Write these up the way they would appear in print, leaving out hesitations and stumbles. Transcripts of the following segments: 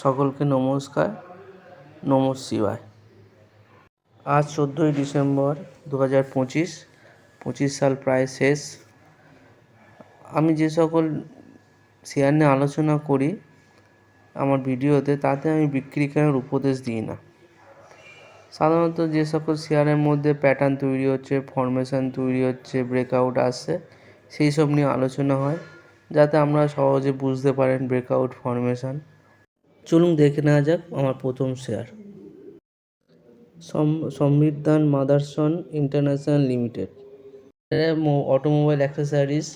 সকলকে নমস্কার। নমঃ শিবায়। আজ 14ই ডিসেম্বর 2025 সাল প্রায় শেষ। আমি যে সকল শেয়ার নিয়ে আলোচনা করি আমার ভিডিওতে, তাতে আমি বিক্রি কেনার উপদেশ দিই না। সাধারণত যে সকল শেয়ারের মধ্যে প্যাটার্ন তৈরি হচ্ছে, ফরমেশন তৈরি হচ্ছে, ব্রেকআউট আসছে, সেই সব নিয়ে আলোচনা হয়, যাতে আমরা সহজে বুঝতে পারেন ব্রেকআউট, ফরমেশন। চলুন দেখে নেওয়া যাক আমার প্রথম শেয়ার, সমৃদ্ধান মাদারসন ইন্টারন্যাশনাল লিমিটেড। এরা অটোমোবাইল অ্যাক্সেসরিজ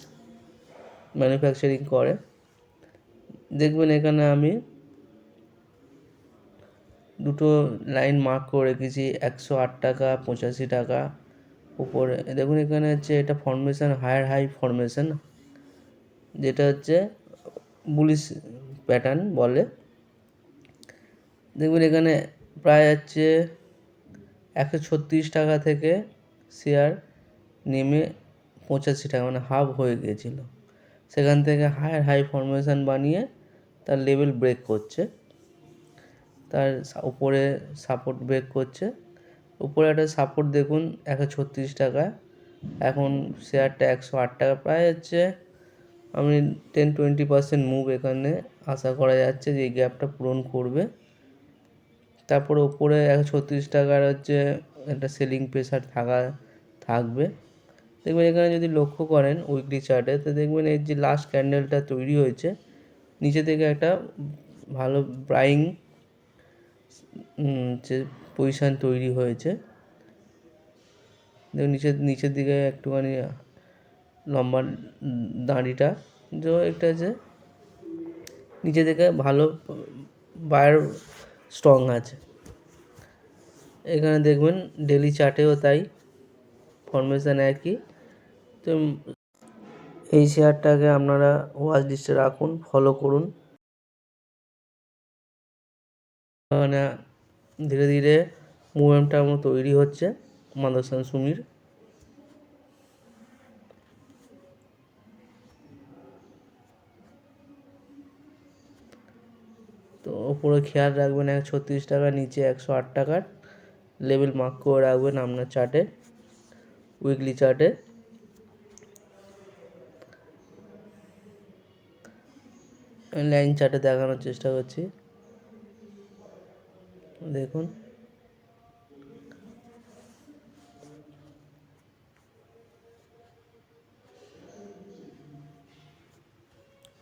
ম্যানুফ্যাকচারিং করে। দেখবেন এখানে আমি দুটো লাইন মার্ক করে রেখেছি, 108 টাকা, 85 টাকা উপরে। দেখুন এখানে হচ্ছে এটা ফরমেশন, হায়ার হাই ফরমেশন, যেটা হচ্ছে বুলিশ প্যাটার্ন বলে। দেখবেন এখানে প্রায় হচ্ছে 136 টাকা থেকে শেয়ার নেমে 85 টাকা, মানে হাফ হয়ে গিয়েছিল। সেখান থেকে হায়ার হাই ফরমেশন বানিয়ে তার লেভেল ব্রেক করছে, তার উপরে সাপোর্ট ব্রেক করছে। উপরে একটা সাপোর্ট দেখুন 136 টাকা, এখন শেয়ারটা 108 টাকা। প্রায় হচ্ছে আমি 10-20% মুভ এখানে আশা করা যাচ্ছে যে এই গ্যাপটা পূরণ করবে। তারপরে উপরে 136 টাকার হচ্ছে একটা সেলিং প্রেশার থাকবে। দেখবেন এখানে যদি লক্ষ্য করেন উইকলি চার্টে, তো দেখবেন এই যে লাস্ট ক্যান্ডেলটা তৈরি হয়েছে, নিচে থেকে একটা ভালো বাইং যে পজিশান তৈরি হয়েছে। দেখুন নিচের দিকে একটুখানি লম্বা দাঁড়িটা, যে একটা আছে নিচে থেকে ভালো বায়ার স্ট্রং আছে। এখানে দেখবেন ডেলি চার্টেও তাই, ফরমেশন একই। তো এই শেয়ারটাকে আপনারা ওয়াচ লিস্টে রাখুন, ফলো করুন। মানে ধীরে ধীরে মুভমেন্টটা তৈরি হচ্ছে মাদারসন সুমির। তো ওপরে খেয়াল রাখবেন 136 টাকা, নিচে 108 টাকার লেভেল মার্ক করে রাখবেন আপনার চার্টে, উইকলি চার্টে। লাইন চার্টে দেখানোর চেষ্টা করছি, দেখুন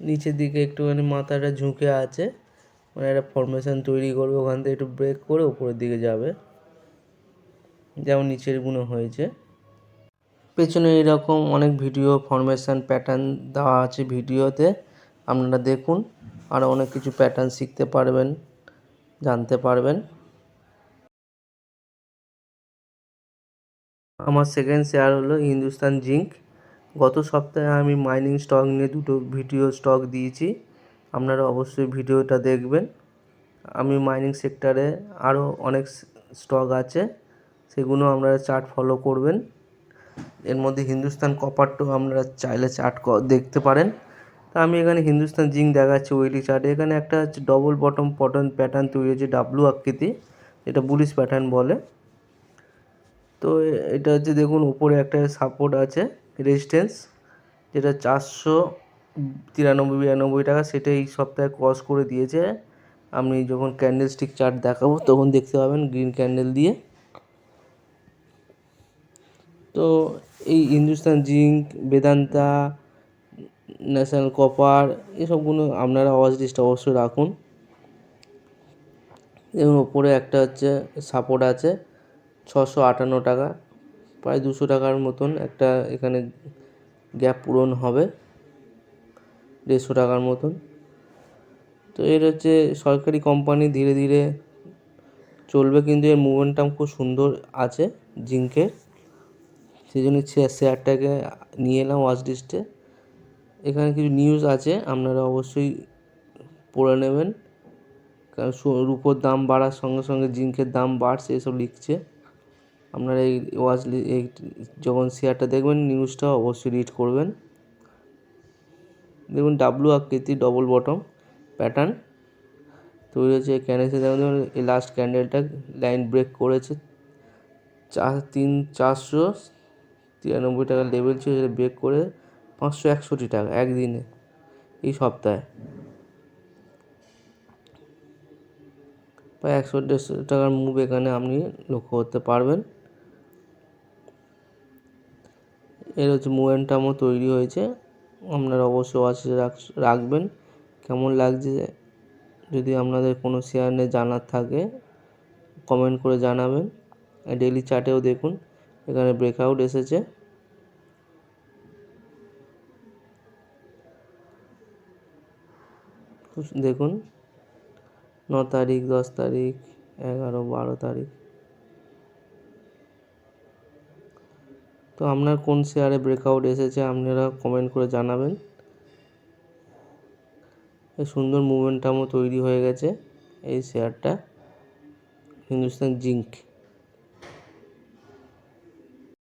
নিচের দিকে একটুখানি মাথাটা ঝুঁকে আছে, মানে একটা ফরমেশন তৈরি করবে, ওখান থেকে একটু ব্রেক করে উপরের দিকে যাবে, যেমন নিচের গুলো হয়েছে। পেছনে এরকম অনেক ভিডিও ফরমেশন প্যাটার্ন দেওয়া আছে ভিডিওতে, আপনারা দেখুন, আরও অনেক কিছু প্যাটার্ন শিখতে পারবেন, জানতে পারবেন। আমার সেকেন্ড শেয়ার হলো হিন্দুস্তান জিঙ্ক। গত সপ্তাহে আমি মাইনিং স্টক নিয়ে দুটো ভিডিও স্টক দিয়েছি, আপনারা অবশ্যই ভিডিওটা দেখবেন। আমি মাইনিং সেক্টরে আরও অনেক স্টক আছে, সেগুলো আপনারা চার্ট ফলো করবেন। এর মধ্যে হিন্দুস্তান কপারটাও আপনারা চাইলে চার্ট দেখতে পারেন। তা আমি এখানে হিন্দুস্তান জিঙ্ক দেখাচ্ছি উইকলি চার্টে। এখানে একটা হচ্ছে ডবল বটম প্যাটার্ন তৈরি হয়েছে, ডাব্লু আকৃতি, এটা বুলিশ প্যাটার্ন বলে। তো এটা হচ্ছে দেখুন উপরে একটা সাপোর্ট আছে, রেজিস্ট্যান্স, যেটা 493-92 টাকা, সেটা এই সপ্তাহে ক্রস করে দিয়েছে। আমি যখন ক্যান্ডেলস্টিক চার্ট দেখাবো তখন দেখতে পাবেন গ্রিন ক্যান্ডেল দিয়ে। তো এই Hindustan zinc, Vedanta, national copper, এসবগুলো আপনারা ওয়াচ লিস্টে অবশ্যই রাখুন। দেখুন ওপরে একটা হচ্ছে সাপোর্ট আছে 658 টাকা, প্রায় 200 টাকার মতন একটা এখানে গ্যাপ পূরণ হবে, 150 টাকার মতন। তো এর হচ্ছে সরকারি কোম্পানি, ধীরে ধীরে চলবে, কিন্তু এর মুভমেন্টাম খুব সুন্দর আছে জিঙ্কের, সেই জন্য শেয়ারটাকে নিয়ে এলাম ওয়াচ লিস্টে। এখানে কিছু নিউজ আছে, আপনারা অবশ্যই পড়ে নেবেন, কারণ রুপোর দাম বাড়ার সঙ্গে সঙ্গে জিঙ্কের দাম বাড়ছে, এসব লিখছে। আপনারা এই যখন শেয়ারটা দেখবেন নিউজটা অবশ্যই রিড করবেন। দেখুন ডাব্লু আকৃতি ডবল বটম প্যাটার্ন, তৈরি হচ্ছে। এই ক্যান্ডেলসে দেখুন এই লাস্ট ক্যান্ডেলটা লাইন ব্রেক করেছে, 493 টাকার লেভেল ছিল, সেটা ব্রেক করে 561 টাকা একদিনে, এই সপ্তাহে প্রায় 100-150 টাকার মুভ এখানে আপনি লক্ষ্য করতে পারবেন। এর হচ্ছে মোমেন্টামও তৈরি হয়েছে। আপনারা অবশ্যই ওয়াচে রাখবেন। কেমন লাগছে যদি আপনাদের কোনো শেয়ার নিয়ে জানার থাকে কমেন্ট করে জানাবেন। ডেইলি চার্টেও দেখুন এখানে ব্রেকআউট এসেছে। দেখুন 9 তারিখ, 10 তারিখ, 11, 12 তারিখ। তো আপনার কোন শেয়ারে ব্রেকআউট এসেছে আপনারা কমেন্ট করে জানাবেন। এই সুন্দর মুভমেন্টামও তৈরি হয়ে গেছে এই শেয়ারটা, হিন্দুস্তান জিঙ্ক।